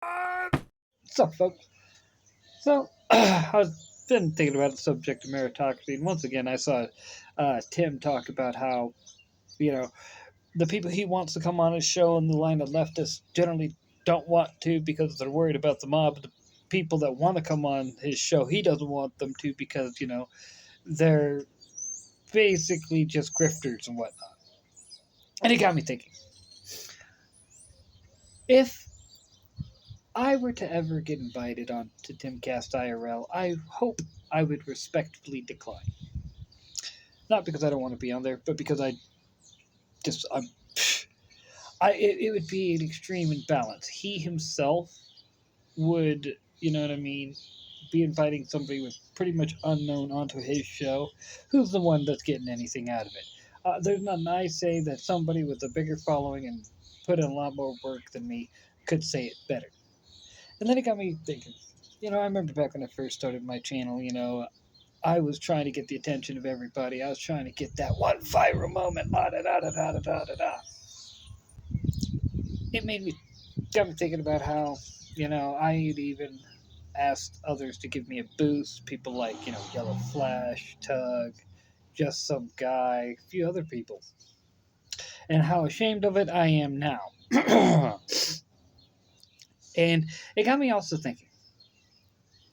What's up, folks? So, I was been thinking about the subject of meritocracy, and once again, I saw Tim talk about how, you know, the people he wants to come on his show and the line of leftists generally don't want to because they're worried about the mob. The people that want to come on his show, he doesn't want them to because, they're basically just grifters and whatnot. And it got me thinking, if I were to ever get invited on to Timcast IRL, I hope I would respectfully decline. Not because I don't want to be on there, but because just I'm it would be an extreme imbalance. He himself would, you know what I mean, be inviting somebody with pretty much unknown onto his show. Who's the one that's getting anything out of it? There's nothing I say that somebody with a bigger following and put in a lot more work than me could say it better. And then it got me thinking. I remember back when I first started my channel. I was trying to get the attention of everybody. I was trying to get that one viral moment. La da da da da da da da. It got me thinking about how, I had even asked others to give me a boost. People like, Yellow Flash, Tug, Just Some Guy, a few other people. And how ashamed of it I am now. And it got me also thinking,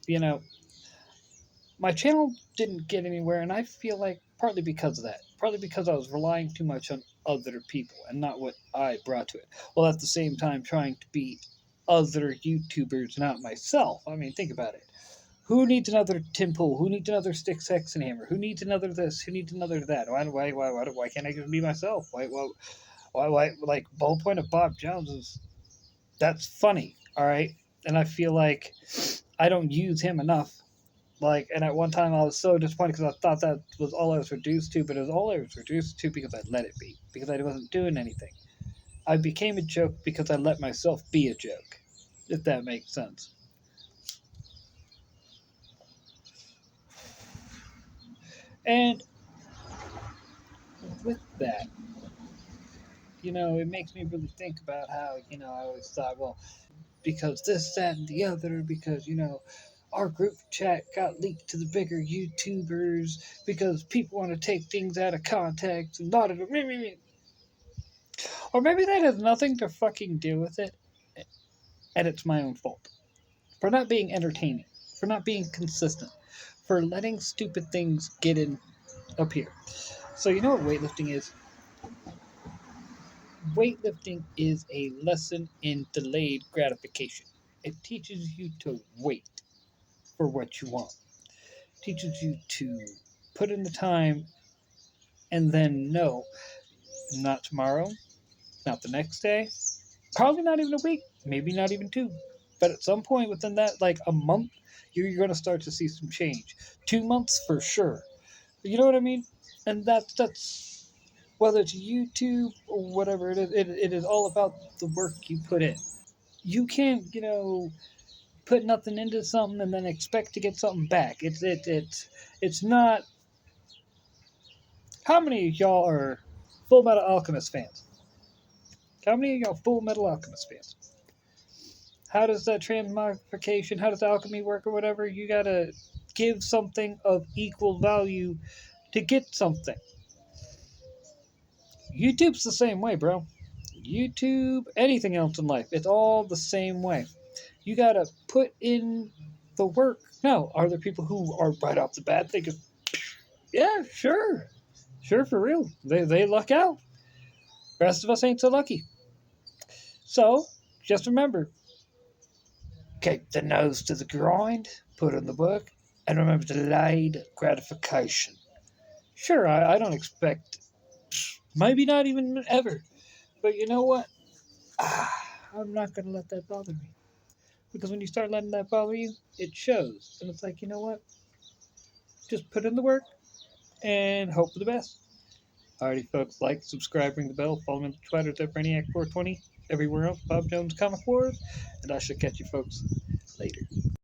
you know, my channel didn't get anywhere, and I feel like partly because of that. Partly because I was relying too much on other people and not what I brought to it. While at the same time trying to be other YouTubers, not myself. I mean, think about it. Who needs another Tim Pool? Who needs another Stick Sex and Hammer? Who needs another this? Who needs another that? Why can't I just be myself? Why? Like, the whole point of Bob Jones is that's funny, all right? And I feel like I don't use him enough. Like, and at one time I was so disappointed because I thought that was all I was reduced to, but it was all I was reduced to because I let it be, because I wasn't doing anything. I became a joke because I let myself be a joke, if that makes sense. And with that, it makes me really think about how, I always thought, well, because this, that, and the other, because, our group chat got leaked to the bigger YouTubers, because people want to take things out of context and not. Or maybe that has nothing to fucking do with it, and it's my own fault. For not being entertaining, for not being consistent, for letting stupid things get in up here. So you know what weightlifting is? Weightlifting is a lesson in delayed gratification. It teaches you to wait for what you want. It teaches you to put in the time and then know, not tomorrow, not the next day, probably not even a week, maybe not even two. But at some point within that, like a month, you're going to start to see some change. 2 months for sure. You know what I mean? And that's whether it's YouTube or whatever it is. It is all about the work you put in. You can't, put nothing into something and then expect to get something back. It's not. How many of y'all are Full Metal Alchemist fans? How many of y'all Full Metal Alchemist fans? How does that transmogrification, how does alchemy work or whatever? You gotta give something of equal value to get something. YouTube's the same way, bro. YouTube, anything else in life, it's all the same way. You gotta put in the work. Now, are there people who are right off the bat thinking, yeah, sure. Sure, for real. They luck out. The rest of us ain't so lucky. So, just remember, keep the nose to the grind, put in the work, and remember delayed gratification. Sure, I don't expect, maybe not even ever, but you know what? I'm not going to let that bother me. Because when you start letting that bother you, it shows. And it's like, you know what? Just put in the work and hope for the best. Alrighty, folks, like, subscribe, ring the bell, follow me on Twitter at Brainiac420, everywhere else, Bob Jones Comic Wars, and I shall catch you folks later.